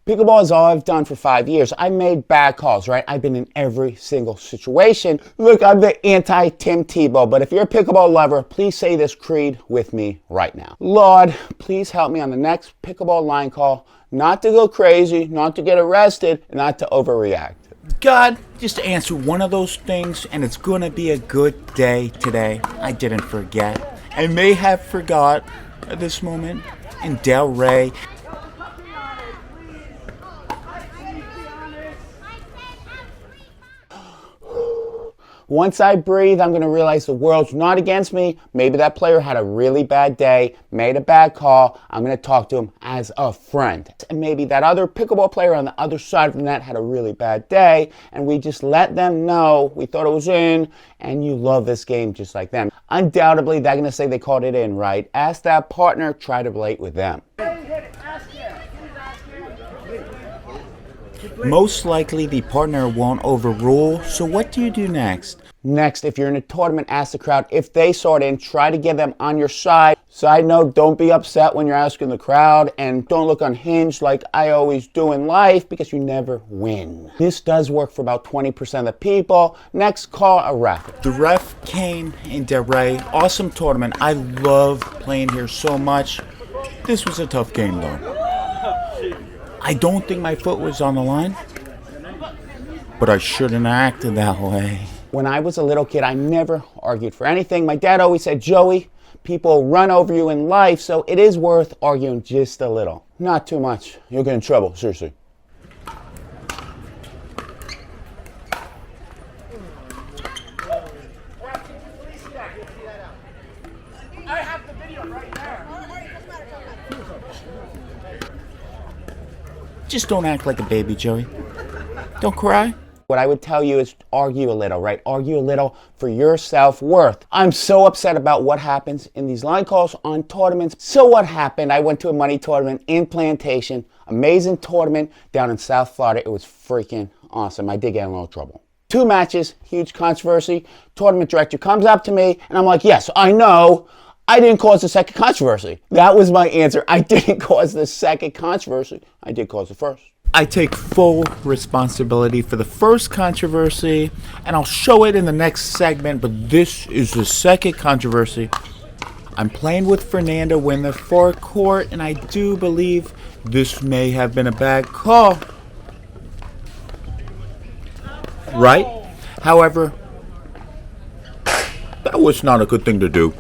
Pickleball is all I've done for 5 years. I made bad calls, right? I've been in every single situation. Look, I'm the anti-Tim Tebow, but if you're a pickleball lover, please say this creed with me right now. Lord, please help me on the next pickleball line call not to go crazy, not to get arrested, and not to overreact. God, just answer one of those things and it's gonna be a good day today. I didn't forget. I may have forgot at this moment in Del Rey. Once I breathe, I'm going to realize the world's not against me. Maybe that player had a really bad day, made a bad call. I'm going to talk to him as a friend. And maybe that other pickleball player on the other side of the net had a really bad day, and we just let them know we thought it was in, and you love this game just like them. Undoubtedly, they're going to say they called it in, right? Ask that partner, try to relate with them. Most likely the partner won't overrule, so what do you do next? Next, if you're in a tournament, ask the crowd if they saw it in, try to get them on your side. Side note, don't be upset when you're asking the crowd, and don't look unhinged like I always do in life, because you never win. This does work for about 20% of the people. Next, call a ref. The ref came in Del Rey. Awesome tournament. I love playing here so much. This was a tough game though. I don't think my foot was on the line, but I shouldn't have acted that way. When I was a little kid, I never argued for anything. My dad always said, Joey, people run over you in life, so it is worth arguing just a little. Not too much. You'll get in trouble, seriously. I have the video right there. Just don't act like a baby, Joey. Don't cry. What I would tell you is argue a little, right? Argue a little for your self-worth. I'm so upset about what happens in these line calls on tournaments. So what happened? I went to a money tournament in Plantation. Amazing tournament down in South Florida. It was freaking awesome. I did get in a little trouble. 2 matches, huge controversy. Tournament director comes up to me and I'm like, yes, I know. I didn't cause the second controversy. That was my answer. I didn't cause the second controversy. I did cause the first. I take full responsibility for the first controversy, and I'll show it in the next segment, but this is the second controversy. I'm playing with Fernando in the forecourt, and I do believe this may have been a bad call. Right? However, that was not a good thing to do.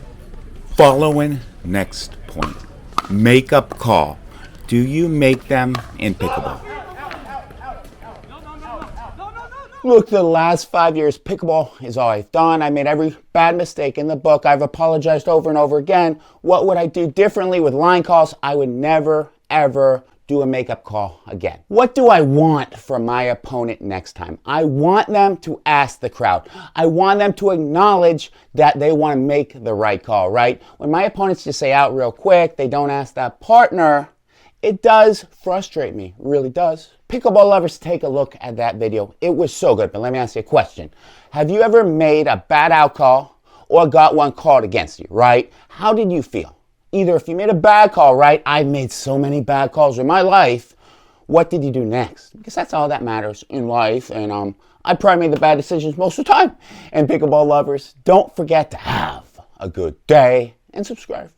Following next point. Make-up call. Do you make them in pickleball? Look, the last 5 years, pickleball is all I've done. I made every bad mistake in the book. I've apologized over and over again. What would I do differently with line calls? I would never, ever do a makeup call again. What do I want from my opponent next time? I want them to ask the crowd. I want them to acknowledge that they want to make the right call, right? When my opponents just say out real quick, they don't ask that partner, it does frustrate me, really does. Pickleball lovers, take a look at that video. It was so good, but let me ask you a question. Have you ever made a bad out call or got one called against you, right? How did you feel? Either if you made a bad call, right? I've made so many bad calls in my life. What did you do next? Because that's all that matters in life. And I probably made the bad decisions most of the time. And pickleball lovers, don't forget to have a good day and subscribe.